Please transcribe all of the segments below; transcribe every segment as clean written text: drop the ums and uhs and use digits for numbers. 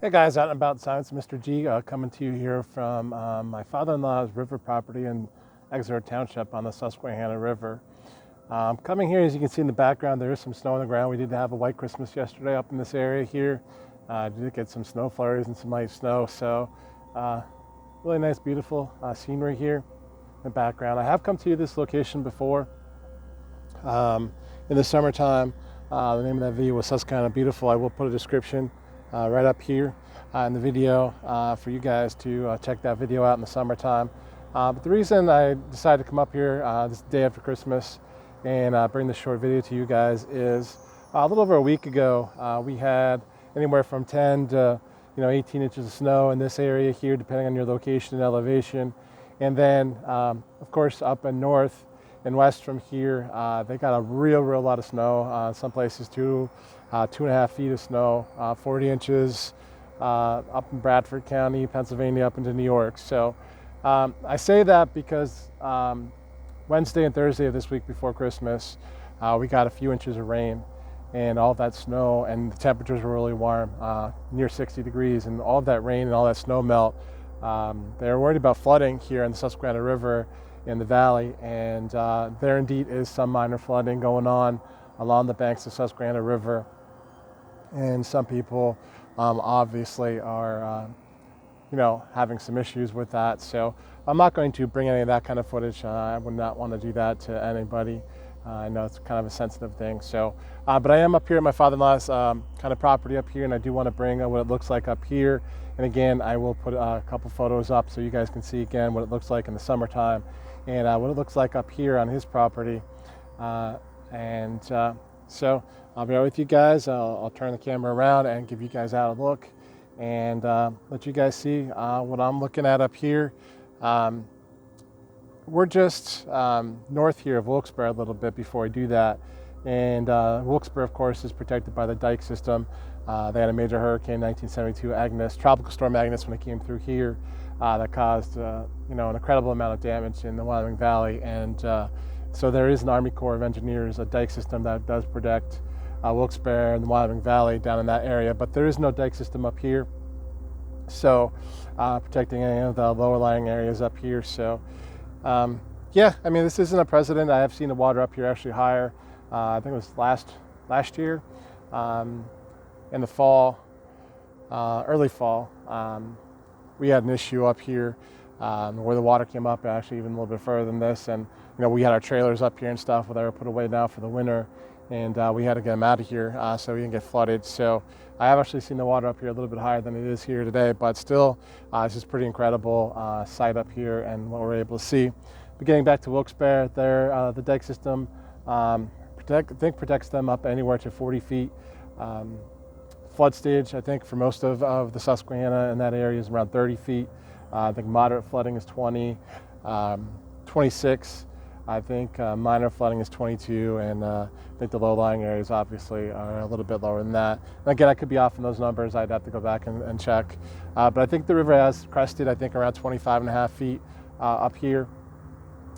Hey guys, out and about science, Mr. G, coming to you here from my father-in-law's river property in Exeter Township on the Susquehanna River. Coming here, as you can see in the background, there is some snow on the ground. We did have a white Christmas yesterday up in this area here. Did get some snow flurries and some light snow, so really nice, beautiful scenery here in the background. I have come to this location before in the summertime. The name of that video was Susquehanna Beautiful. I will put a description right up here in the video for you guys to check that video out in the summertime. But the reason I decided to come up here this day after Christmas and bring this short video to you guys is a little over a week ago we had anywhere from 10 to 18 inches of snow in this area here, depending on your location and elevation. And then of course up in north and west from here, they got a real lot of snow. Some places 2.5 feet of snow, 40 inches up in Bradford County, Pennsylvania, up into New York. So I say that because Wednesday and Thursday of this week before Christmas, we got a few inches of rain and all that snow, and the temperatures were really warm, near 60 degrees, and all of that rain and all that snow melt. They're worried about flooding here in the Susquehanna River in the valley, and there indeed is some minor flooding going on along the banks of Susquehanna River. And some people obviously are, having some issues with that. So I'm not going to bring any of that kind of footage. I would not want to do that to anybody. I know it's kind of a sensitive thing. So, but I am up here at my father-in-law's kind of property up here, and I do want to bring what it looks like up here. And again, I will put a couple photos up so you guys can see again what it looks like in the summertime and what it looks like up here on his property. So I'll be right with you guys. I'll turn the camera around and give you guys out a look and let you guys see what I'm looking at up here. We're just north here of Wilkes-Barre a little bit before I do that. And Wilkes-Barre, of course, is protected by the dike system. They had a major hurricane, 1972 Agnes, tropical storm Agnes, when it came through here that caused an incredible amount of damage in the Wyoming Valley. And so there is an Army Corps of Engineers, a dike system that does protect Wilkes-Barre and the Wyoming Valley down in that area, but there is no dike system up here. So protecting any of the lower lying areas up here. So this isn't a precedent. I have seen the water up here actually higher. I think it was last year in the fall, early fall. We had an issue up here where the water came up actually even a little bit further than this, and we had our trailers up here and stuff that were put away now for the winter, and we had to get them out of here so we didn't get flooded. So I have actually seen the water up here a little bit higher than it is here today, but still it's just pretty incredible sight up here and what we're able to see. But getting back to Wilkes-Barre, there the dike system protects them up anywhere to 40 feet. Flood stage, I think, for most of the Susquehanna in that area is around 30 feet. I think moderate flooding is 20, 26. I think minor flooding is 22, and I think the low-lying areas obviously are a little bit lower than that. And again, I could be off on those numbers. I'd have to go back and check. But I think the river has crested, I think, around 25.5 feet up here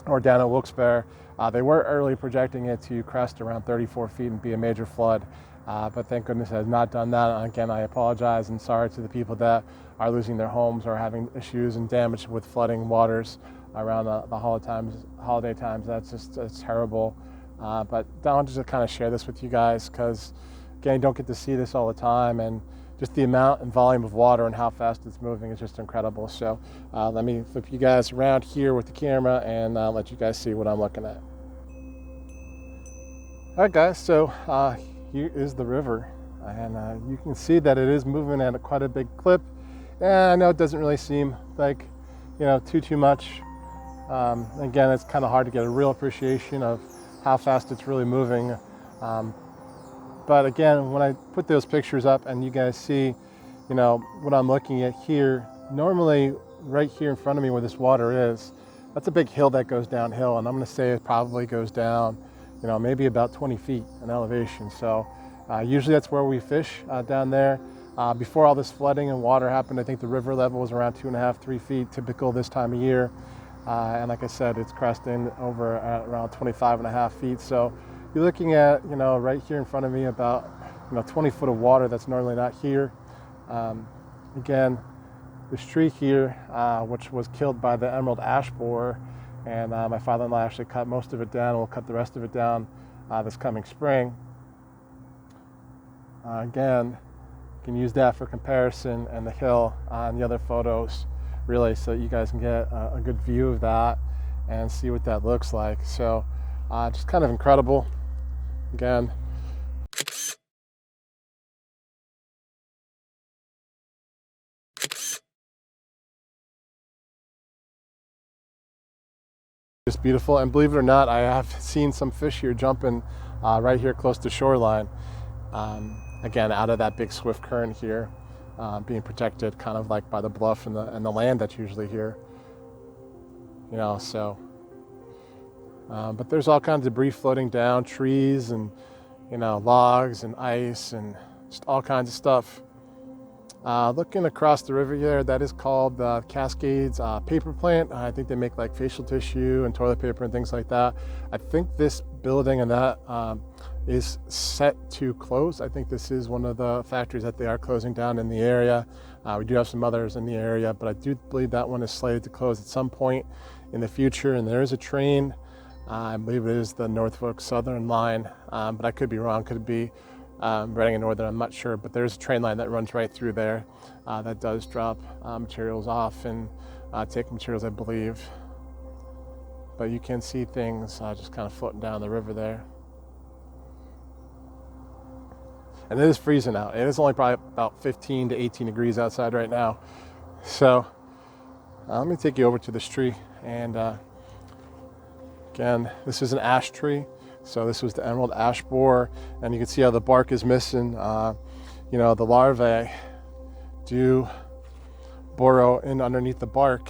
or down at Wilkes-Barre. They were early projecting it to crest around 34 feet and be a major flood. But thank goodness it has not done that. And again, I apologize and sorry to the people that are losing their homes or having issues and damage with flooding waters around the holiday times. It's terrible. But I wanted to kind of share this with you guys because, again, you don't get to see this all the time, and just the amount and volume of water and how fast it's moving is just incredible. So let me flip you guys around here with the camera and let you guys see what I'm looking at. All right, guys, so here is the river, and you can see that it is moving at quite a big clip. And I know it doesn't really seem like too much. Again, it's kind of hard to get a real appreciation of how fast it's really moving. But again, when I put those pictures up and you guys see, what I'm looking at here, normally right here in front of me where this water is, that's a big hill that goes downhill, and I'm going to say it probably goes down maybe about 20 feet in elevation. So usually that's where we fish down there. Before all this flooding and water happened, I think the river level was around 2.5, 3 feet, typical this time of year. And like I said, it's cresting over at around 25.5 feet. So you're looking at, right here in front of me about, 20 foot of water that's normally not here. Again, this tree here, which was killed by the emerald ash borer, and my father-in-law actually cut most of it down. We'll cut the rest of it down this coming spring. Again, you can use that for comparison, and the hill and the other photos, really, so you guys can get a good view of that and see what that looks like. So just kind of incredible. Again, just beautiful. And believe it or not, I have seen some fish here jumping right here close to shoreline. Again, out of that big swift current here, being protected kind of like by the bluff and the land that's usually here. You know, so, but there's all kinds of debris floating down, trees and, you know, logs and ice and just all kinds of stuff. Looking across the river here, that is called the Cascades paper plant. I think they make like facial tissue and toilet paper and things like that. I think this building and that is set to close. I think this is one of the factories that they are closing down in the area. We do have some others in the area, but I do believe that one is slated to close at some point in the future. And there is a train, I believe it is the Norfolk Southern line, but I could be wrong. Could be Reading and Northern, I'm not sure, but there's a train line that runs right through there that does drop materials off and take materials, I believe. But you can see things just kind of floating down the river there. And it is freezing out. It is only probably about 15 to 18 degrees outside right now. So let me take you over to this tree. And again, this is an ash tree. So this was the emerald ash borer. And you can see how the bark is missing. You know, the larvae do burrow in underneath the bark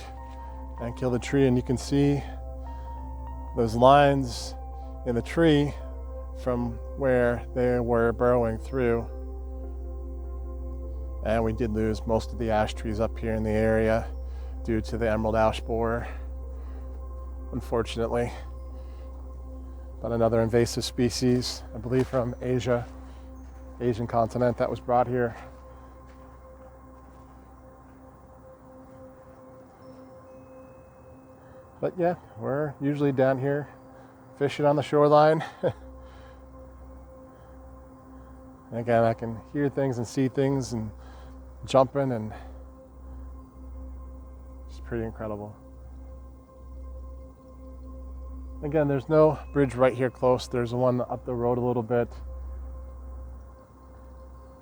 and kill the tree. And you can see those lines in the tree from where they were burrowing through. And we did lose most of the ash trees up here in the area due to the emerald ash borer, unfortunately. But another invasive species, I believe from Asia, Asian continent, that was brought here. But yeah, we're usually down here fishing on the shoreline. And again, I can hear things and see things and jumping, and it's pretty incredible. Again, there's no bridge right here close. There's one up the road a little bit.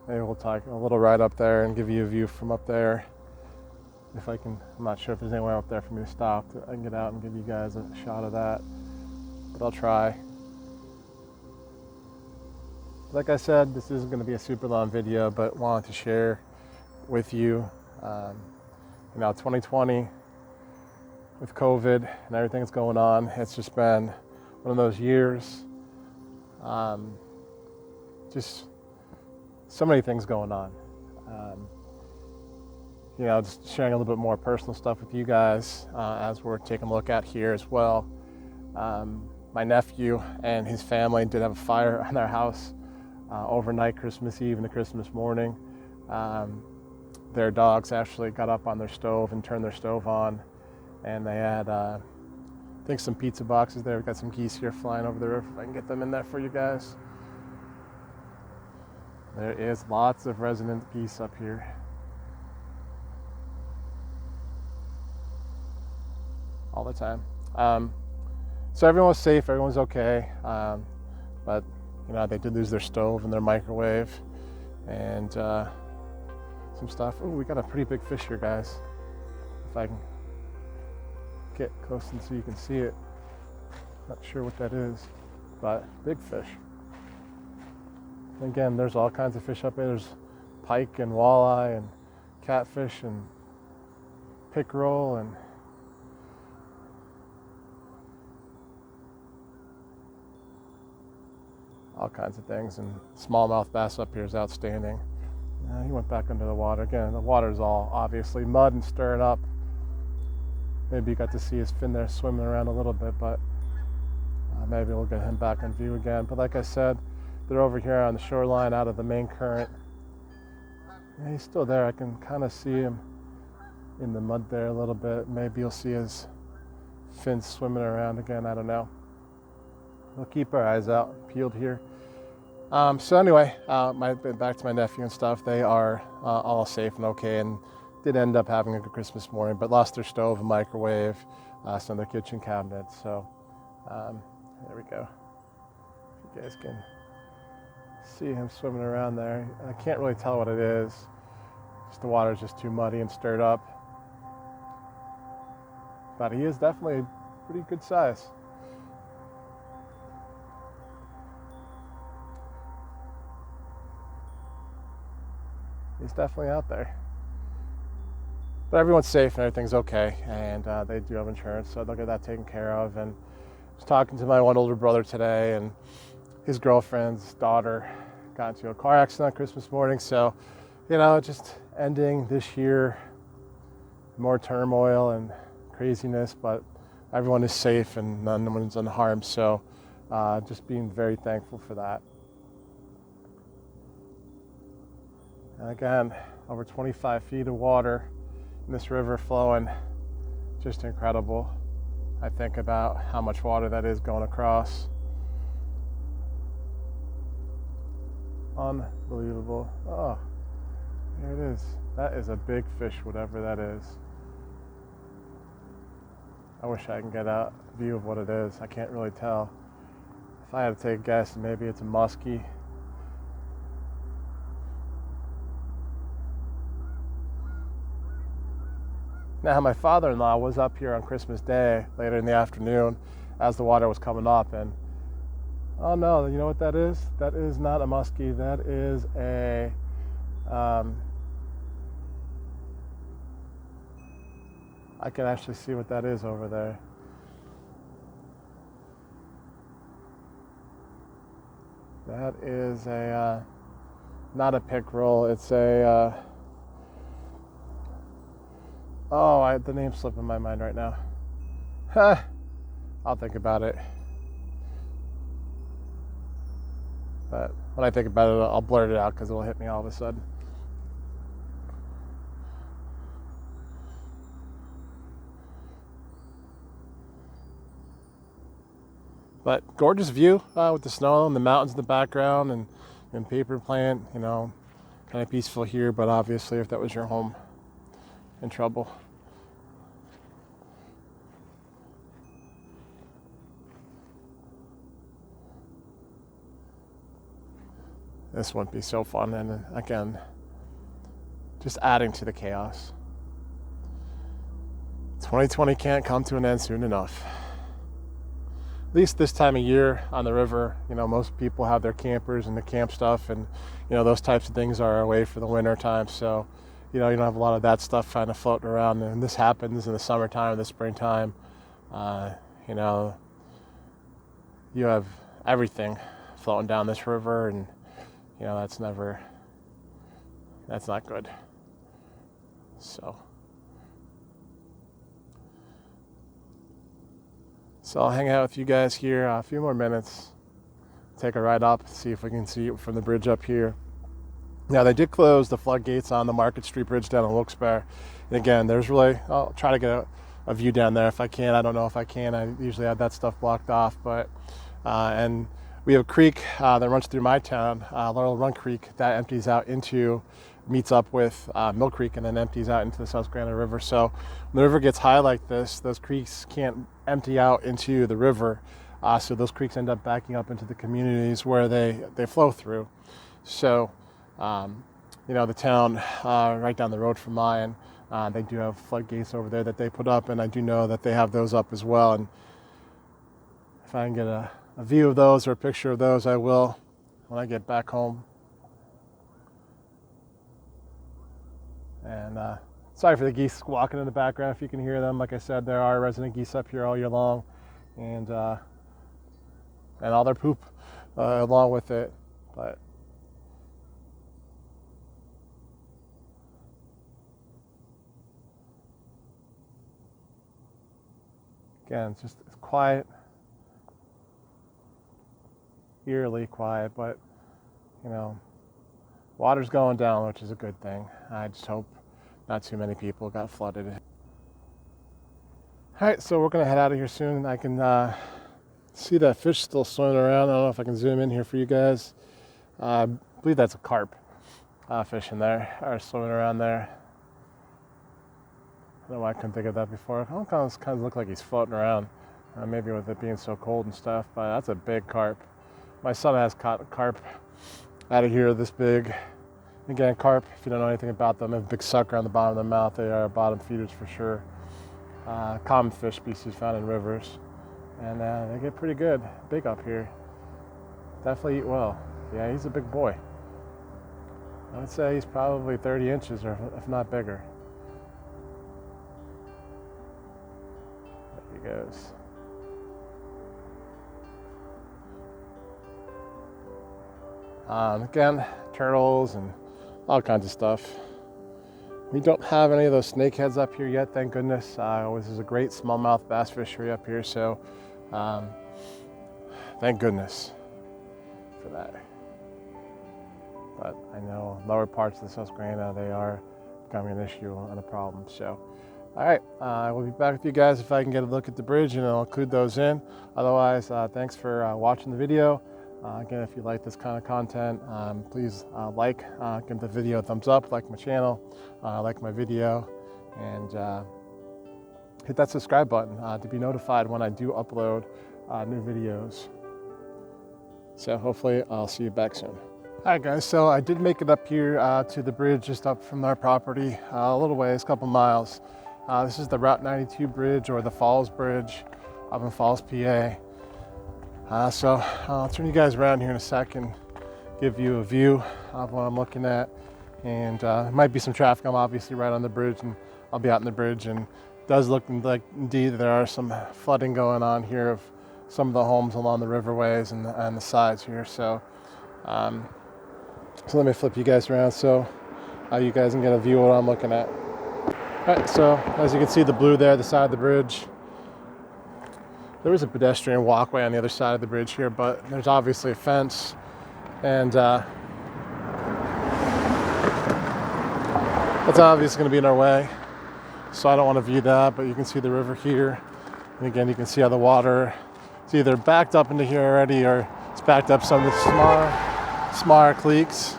Maybe we'll take a little ride up there and give you a view from up there. If I can, I'm not sure if there's anywhere up there for me to stop. I can get out and give you guys a shot of that, but I'll try. Like I said, this isn't going to be a super long video, but wanted to share with you, you know, 2020 with COVID and everything that's going on. It's just been one of those years. Just so many things going on. You know, just sharing a little bit more personal stuff with you guys as we're taking a look at here as well. My nephew and his family did have a fire on their house overnight, Christmas Eve into Christmas morning. Their dogs actually got up on their stove and turned their stove on, and they had, I think, some pizza boxes there. We've got some geese here flying over the roof. If I can get them in there for you guys. There is lots of resident geese up here. All the time. So everyone was safe, everyone was okay, but you know, they did lose their stove and their microwave and some stuff. Oh, we got a pretty big fish here, guys. If I can get close and so you can see it. Not sure what that is, but big fish. And again, there's all kinds of fish up there. There's pike and walleye and catfish and pickerel and all kinds of things. And smallmouth bass up here is outstanding. He went back under the water. Again, the water's all obviously mud and stirring up. Maybe you got to see his fin there swimming around a little bit, but maybe we'll get him back on view again. But like I said, they're over here on the shoreline out of the main current. Yeah, he's still there. I can kind of see him in the mud there a little bit. Maybe you'll see his fins swimming around again. I don't know. We'll keep our eyes out, peeled here. So anyway, back to my nephew and stuff. They are all safe and okay, and did end up having a good Christmas morning, but lost their stove and microwave, some of their kitchen cabinets. So there we go. You guys can see him swimming around there. I can't really tell what it is. Just the water's just too muddy and stirred up. But he is definitely pretty good size. He's definitely out there. But everyone's safe and everything's okay, and they do have insurance, so they'll get that taken care of. And I was talking to my one older brother today, and his girlfriend's daughter got into a car accident on Christmas morning. So, just ending this year, more turmoil and craziness, but everyone is safe and no one's unharmed. So just being very thankful for that. And again, over 25 feet of water in this river flowing, just incredible. I think about how much water that is going across. Unbelievable. Oh, there it is. That is a big fish, whatever that is. I wish I can get a view of what it is. I can't really tell. If I had to take a guess, maybe it's a muskie. Now, my father-in-law was up here on Christmas Day later in the afternoon as the water was coming up, and oh no, you know what that is? That is not a muskie. That is a I can actually see what that is over there. That is a not a pickerel. It's a the name's slipping my mind right now. I'll think about it. But when I think about it, I'll blurt it out because it'll hit me all of a sudden. But gorgeous view with the snow and the mountains in the background and paper plant, kind of peaceful here. But obviously, if that was your home, in trouble. This wouldn't be so fun, and again, just adding to the chaos. 2020 can't come to an end soon enough. At least this time of year on the river, most people have their campers and the camp stuff, and those types of things are away for the winter time. So, you don't have a lot of that stuff kind of floating around. And this happens in the summertime, the springtime. You have everything floating down this river, and that's not good. So I'll hang out with you guys here a few more minutes, take a ride up, see if we can see it from the bridge up here. Now, they did close the floodgates on the Market Street Bridge down in Wilkes-Barre. And again, I'll try to get a view down there if I can. I don't know if I can. I usually have that stuff blocked off. But and we have a creek that runs through my town, Laurel Run Creek, that meets up with Mill Creek and then empties out into the Susquehanna River. So when the river gets high like this, those creeks can't empty out into the river. So those creeks end up backing up into the communities where they flow through. So, the town right down the road from mine, they do have floodgates over there that they put up, and I do know that they have those up as well. And if I can get a view of those or a picture of those, I will when I get back home. And sorry for the geese squawking in the background if you can hear them. Like I said, there are resident geese up here all year long, and all their poop along with it. But again, it's quiet, eerily quiet, but Water's going down, which is a good thing. I just hope not too many people got flooded. All right, so we're gonna head out of here soon. I can see that fish still swimming around. I don't know if I can zoom in here for you guys. I believe that's a carp fishing there, or swimming around there. I don't know why I couldn't think of that before. It kind of look like he's floating around, maybe with it being so cold and stuff, but that's a big carp. My son has caught a carp out of here this big. Again, carp, if you don't know anything about them, they have a big sucker on the bottom of their mouth. They are bottom feeders for sure. Common fish species found in rivers, and they get pretty big up here. Definitely eat well. Yeah, he's a big boy. I would say he's probably 30 inches, or if not bigger. There he goes. Again, turtles and all kinds of stuff. We don't have any of those snakeheads up here yet, thank goodness. This is a great smallmouth bass fishery up here, so thank goodness for that. But I know lower parts of the Susquehanna, they are becoming an issue and a problem. So, all right, I will be back with you guys if I can get a look at the bridge, and I'll include those in. Otherwise, thanks for watching the video. Again, if you like this kind of content, please give the video a thumbs up, like my channel, like my video, and hit that subscribe button to be notified when I do upload new videos. So hopefully I'll see you back soon. All right, guys, so I did make it up here to the bridge just up from our property, a little ways, a couple miles. This is the Route 92 bridge, or the Falls Bridge up in Falls, PA. So I'll turn you guys around here in a second, give you a view of what I'm looking at. And there might be some traffic. I'm obviously right on the bridge, and I'll be out on the bridge. And it does look like indeed there are some flooding going on here of some of the homes along the riverways and the sides here. So let me flip you guys around so you guys can get a view of what I'm looking at. All right, so as you can see, the blue there, the side of the bridge. There is a pedestrian walkway on the other side of the bridge here, but there's obviously a fence, and that's obviously going to be in our way, so I don't want to view that. But you can see the river here, and again, you can see how the water is either backed up into here already, or it's backed up some of the smaller creeks.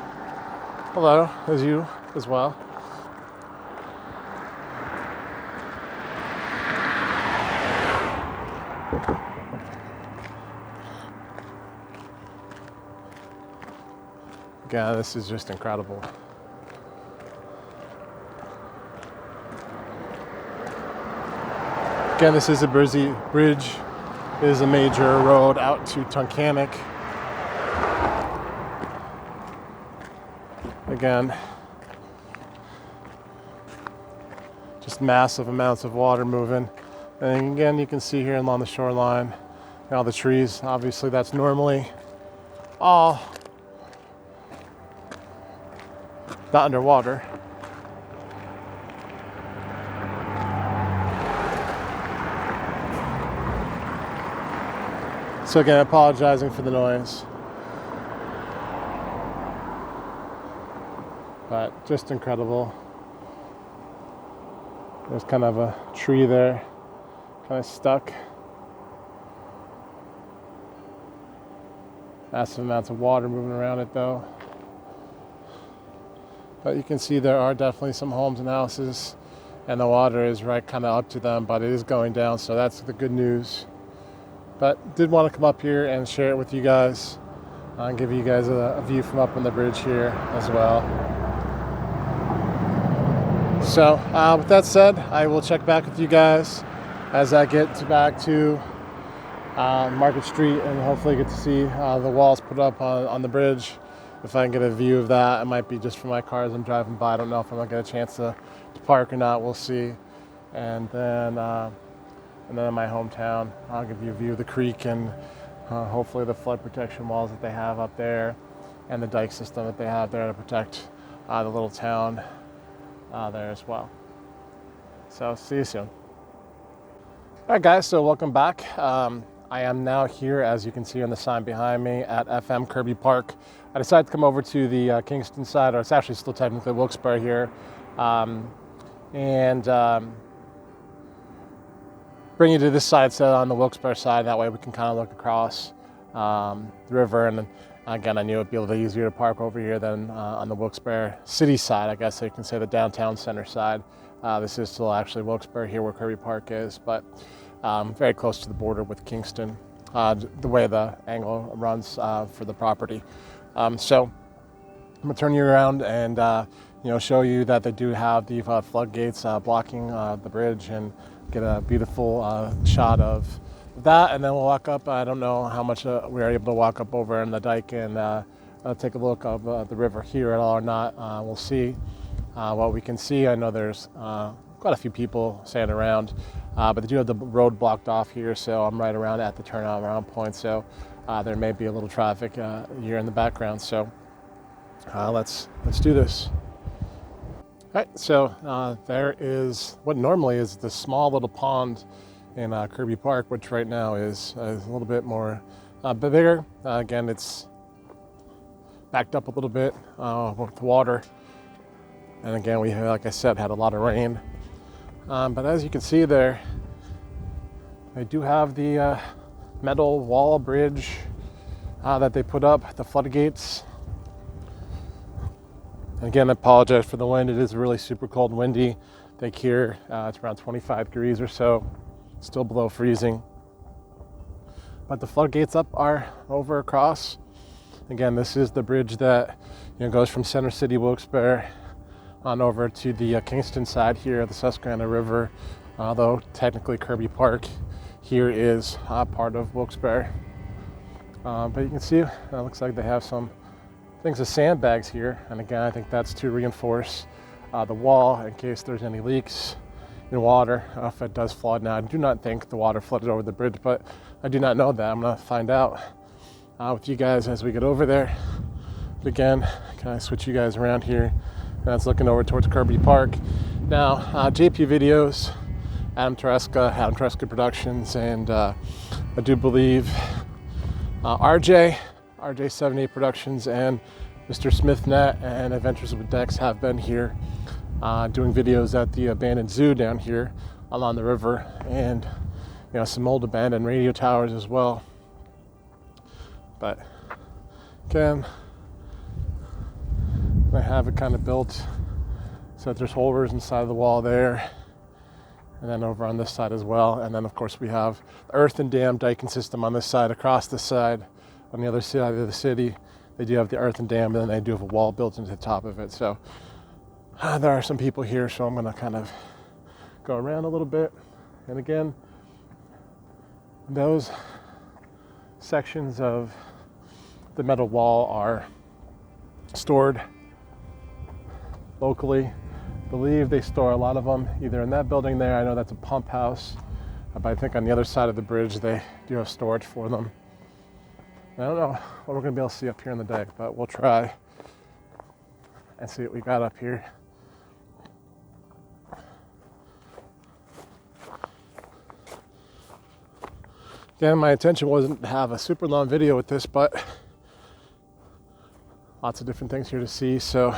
Hello, as you as well. Yeah, this is just incredible. Again, this is a busy bridge. It is a major road out to Tunkhannock. Again, just massive amounts of water moving. And again, you can see here along the shoreline, all the trees. Obviously, that's normally all not underwater. So again, apologizing for the noise, but just incredible. There's kind of a tree there, kind of stuck. Massive amounts of water moving around it though. But you can see there are definitely some homes and houses, and the water is right kind of up to them, but it is going down, so that's the good news. But did want to come up here and share it with you guys, and give you guys a view from up on the bridge here as well. So with that said, I will check back with you guys as I get back to Market Street, and hopefully get to see the walls put up on the bridge. If I can get a view of that, it might be just from my car as I'm driving by. I don't know if I'm going to get a chance to park or not. We'll see. And then in my hometown, I'll give you a view of the creek and hopefully the flood protection walls that they have up there, and the dike system that they have there to protect the little town there as well. So see you soon. All right, guys. So welcome back. I am now here, as you can see on the sign behind me, at FM Kirby Park. I decided to come over to the Kingston side, or it's actually still technically Wilkes-Barre here, and bring you to this side, so on the Wilkes-Barre side. That way we can kind of look across the river, and again, I knew it'd be a little easier to park over here than on the Wilkes-Barre city side, I guess you can say, the downtown center side. This is still actually Wilkes-Barre here where Kirby Park is, but very close to the border with Kingston, the way the angle runs for the property. So I'm gonna turn you around and show you that they do have the floodgates blocking the bridge, and get a beautiful shot of that, and then we'll walk up. I don't know how much we are able to walk up over in the dike and take a look of the river here at all or not. We'll see what we can see. I know there's quite a few people standing around, but they do have the road blocked off here, so I'm right around at the turnaround point, so there may be a little traffic here in the background. So let's do this. All right, so there is what normally is the small little pond in Kirby Park, which right now is a little bit more bigger. Again, it's backed up a little bit with water. And again, we, like I said, had a lot of rain. But as you can see there, they do have the metal wall bridge that they put up, the floodgates. And again, I apologize for the wind. It is really super cold and windy. I think here it's around 25 degrees or so, still below freezing. But the floodgates up are over across. Again, this is the bridge that goes from Center City, Wilkes-Barre, on over to the Kingston side here, the Susquehanna River, although technically Kirby Park here is part of Wilkes-Barre. But you can see it looks like they have some things of sandbags here, and again, I think that's to reinforce the wall in case there's any leaks in water if it does flood. Now, I do not think the water flooded over the bridge, but I do not know that. I'm going to find out with you guys as we get over there. But again, can I switch you guys around here? That's looking over towards Kirby Park. Now, JP Videos, Adam Tereska Productions, and I do believe RJ78 Productions and Mr. SmithNet and Adventures with Dex have been here doing videos at the abandoned zoo down here along the river, and some old abandoned radio towers as well. But again, I have it kind of built so that there's holders inside the wall there, and then over on this side as well. And then of course we have the earthen dam diking system on this side. Across this side, on the other side of the city, they do have the earthen dam, and then they do have a wall built into the top of it. So there are some people here, so I'm going to kind of go around a little bit. And again, those sections of the metal wall are stored locally. I believe they store a lot of them either in that building there. I know that's a pump house, but I think on the other side of the bridge they do have storage for them. I don't know what we're going to be able to see up here on the deck, but we'll try and see what we got up here. Again, my intention wasn't to have a super long video with this, but lots of different things here to see. So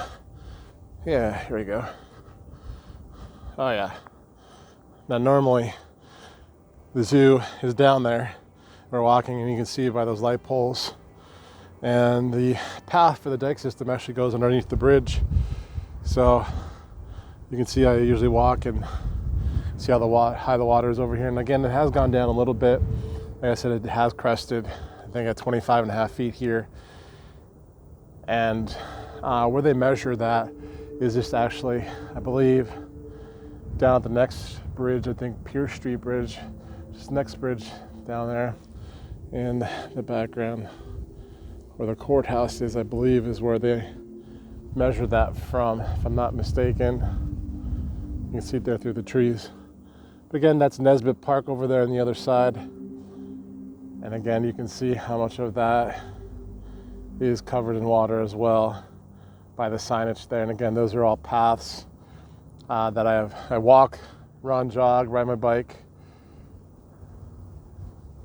yeah, here we go. Oh yeah. Now normally the zoo is down there. We're walking, and you can see by those light poles. And the path for the dike system actually goes underneath the bridge. So you can see I usually walk and see how high the water is over here. And again, it has gone down a little bit. Like I said, it has crested, I think at 25.5 feet here. And where they measure that is just actually, I believe, down at the next bridge, I think Pierce Street Bridge, just next bridge down there in the background, where the courthouse is, I believe, is where they measure that from, if I'm not mistaken. You can see it there through the trees. But again, that's Nesbitt Park over there on the other side. And again, you can see how much of that is covered in water as well by the signage there. And again, those are all paths that I walk, run, jog, ride my bike.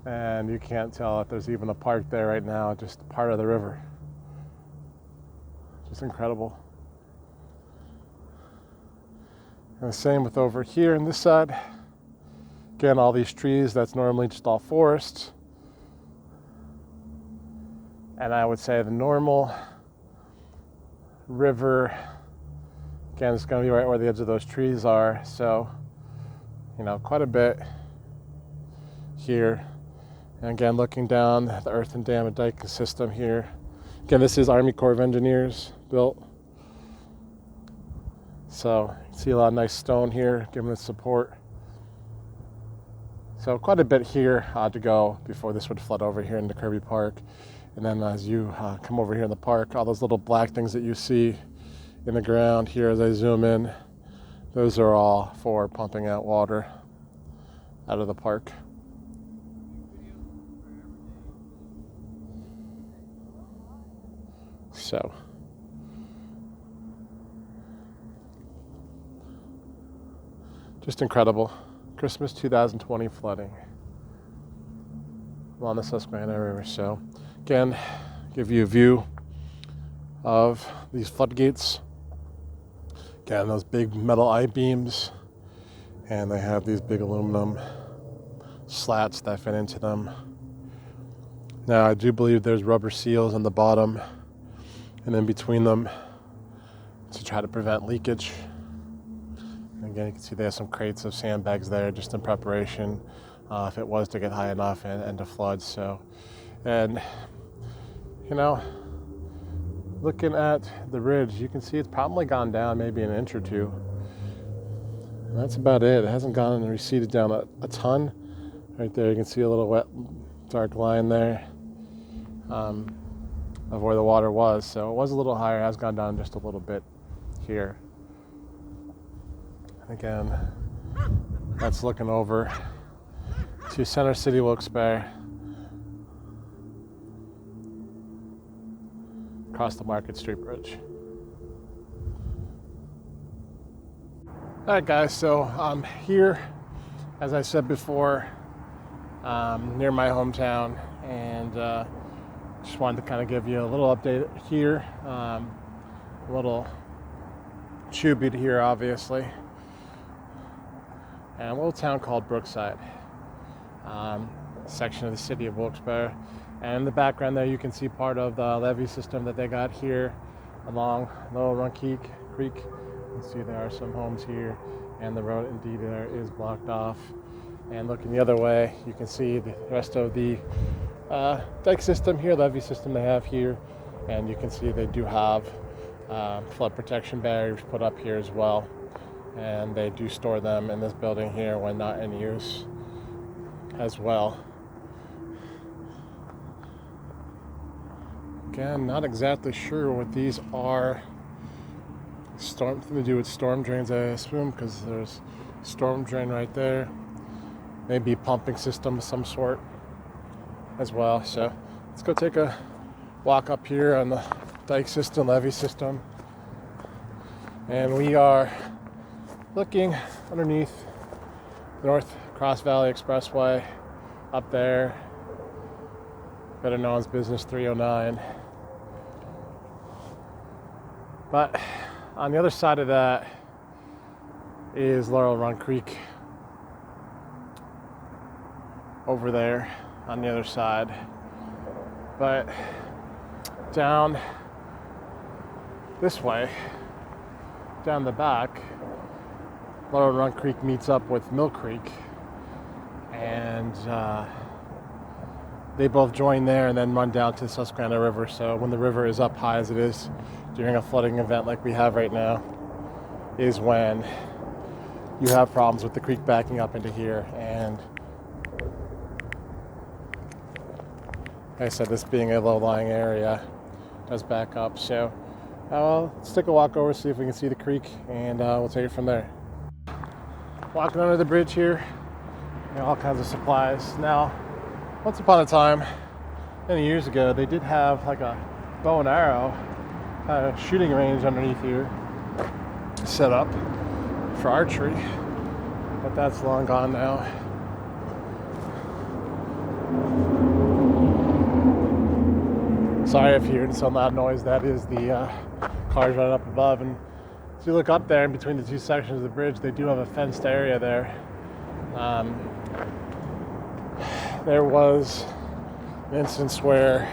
And you can't tell if there's even a park there right now, just part of the river. Just incredible. And the same with over here on this side. Again, all these trees, that's normally just all forest. And I would say the normal river, again, it's going to be right where the edge of those trees are. So, quite a bit here. And again, looking down the earthen dam and dike system here. Again, this is Army Corps of Engineers built. So you can see a lot of nice stone here, giving it support. So quite a bit here to go before this would flood over here into Kirby Park. And then as you come over here in the park, all those little black things that you see in the ground here as I zoom in, those are all for pumping out water out of the park. So, just incredible. Christmas 2020 flooding along the Susquehanna River. So, again, give you a view of these floodgates. Again, those big metal I-beams, and they have these big aluminum slats that fit into them. Now, I do believe there's rubber seals on the bottom and in between them to try to prevent leakage. And again, you can see they have some crates of sandbags there just in preparation if it was to get high enough and to flood. So, and looking at the ridge, you can see it's probably gone down maybe an inch or two. And that's about it. It hasn't gone and receded down a ton. Right there, you can see a little wet, dark line there of where the water was. So it was a little higher, has gone down just a little bit here. Again, that's looking over to Center City, Wilkes-Barre, across the Market Street Bridge. All right, guys, so I'm here, as I said before, near my hometown, and just wanted to kind of give you a little update here, a little tribute here, obviously, and a little town called Brookside, section of the city of Wilkes-Barre. And in the background there, you can see part of the levee system that they got here along Little Run Creek. You can see there are some homes here, and the road indeed there is blocked off. And looking the other way, you can see the rest of the dike system here, levee system they have here, and you can see they do have flood protection barriers put up here as well, and they do store them in this building here when not in use as well. Again, not exactly sure what these are. Something to do with storm drains, I assume, because there's a storm drain right there. Maybe pumping system of some sort as well. So let's go take a walk up here on the dike system, levee system. And we are looking underneath the North Cross Valley Expressway up there, better known as Business 309. But on the other side of that is Laurel Run Creek over there on the other side. But down this way, down the back, Laurel Run Creek meets up with Mill Creek, and they both join there and then run down to the Susquehanna River. So when the river is up high as it is during a flooding event like we have right now, is when you have problems with the creek backing up into here. And like I said, this being a low-lying area does back up. So let's take a walk over, see if we can see the creek, and we'll take it from there. Walking under the bridge here, all kinds of supplies. Now, once upon a time, many years ago, they did have like a bow and arrow shooting range underneath here set up for archery, but that's long gone now. Sorry if you're hearing some loud noise. That is the cars running up above. And as you look up there in between the two sections of the bridge, they do have a fenced area there. There was an instance where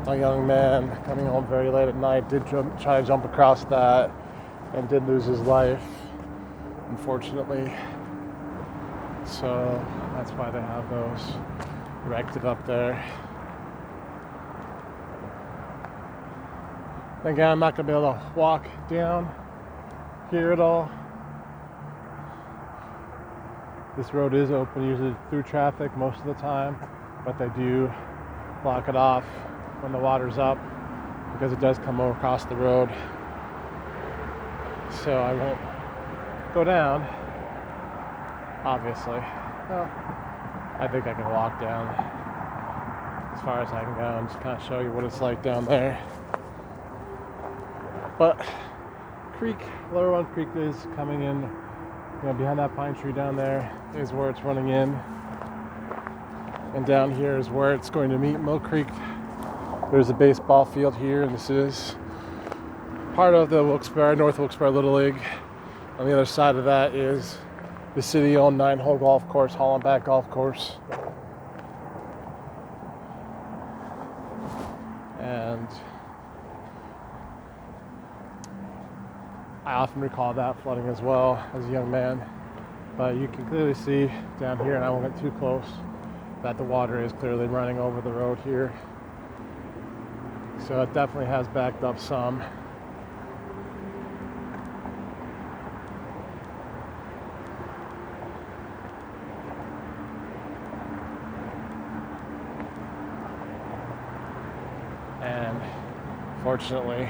a young man coming home very late at night did try to jump across that and did lose his life, unfortunately. So that's why they have those erected up there. Again, I'm not going to be able to walk down here at all. This road is open usually through traffic most of the time, but they do block it off when the water's up because it does come over across the road. So I won't go down, obviously. Well, I think I can walk down as far as I can go and just kind of show you what it's like down there. But creek, Lower Run Creek is coming in, behind that pine tree down there is where it's running in. And down here is where it's going to meet Mill Creek. There's a baseball field here, and this is part of the North Wilkes-Barre Little League. On the other side of that is the city-owned 9-hole golf course, Hollenbach Golf Course. And I often recall that flooding as well as a young man. But you can clearly see down here, and I won't get too close, that the water is clearly running over the road here. So it definitely has backed up some. And fortunately,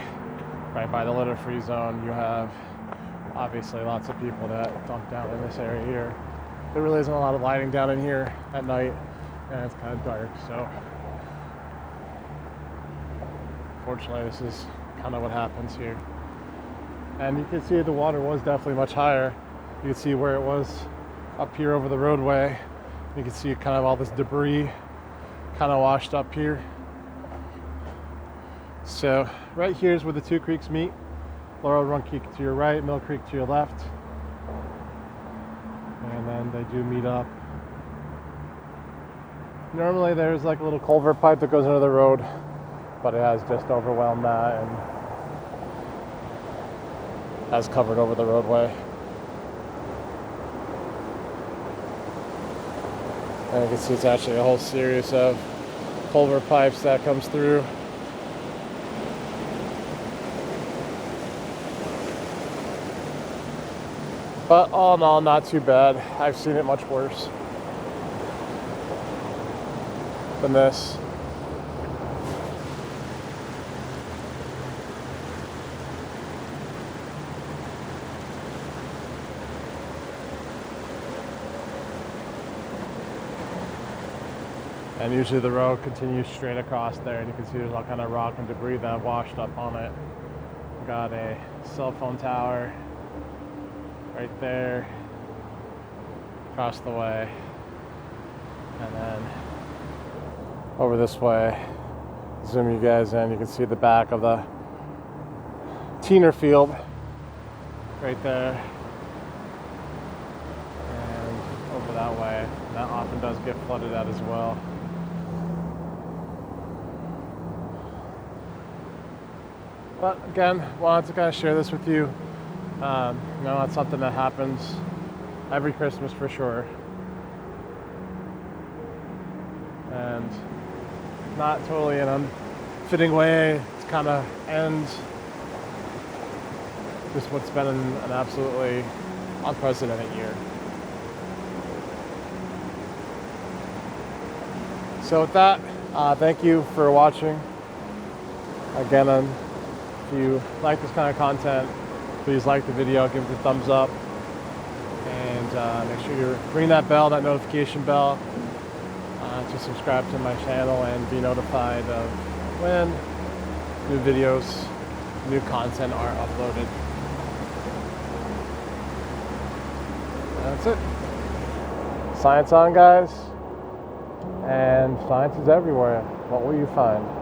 right by the litter-free zone, you have obviously lots of people that dump down in this area here. There really isn't a lot of lighting down in here at night, and it's kind of dark, so fortunately this is kind of what happens here. And you can see the water was definitely much higher. You can see where it was up here over the roadway. You can see kind of all this debris kind of washed up here. So right here is where the two creeks meet. Laurel Run Creek to your right, Mill Creek to your left. And then they do meet up. Normally there's like a little culvert pipe that goes under the road, but it has just overwhelmed that and has covered over the roadway. And you can see it's actually a whole series of culvert pipes that comes through. But all in all, not too bad. I've seen it much worse than this. And usually the road continues straight across there, and you can see there's all kind of rock and debris that washed up on it. Got a cell phone tower right there, across the way, and then over this way, zoom you guys in, you can see the back of the Teener field right there, and over that way. That often does get flooded out as well. But again, wanted to kind of share this with you. It's something that happens every Christmas for sure. And not totally in a fitting way. It's kind of ends just what's been an absolutely unprecedented year. So with that, thank you for watching. Again, if you like this kind of content, please like the video, give it a thumbs up, and make sure you ring that bell, that notification bell, to subscribe to my channel and be notified of when new videos, new content are uploaded. That's it. Science on, guys. And science is everywhere. What will you find?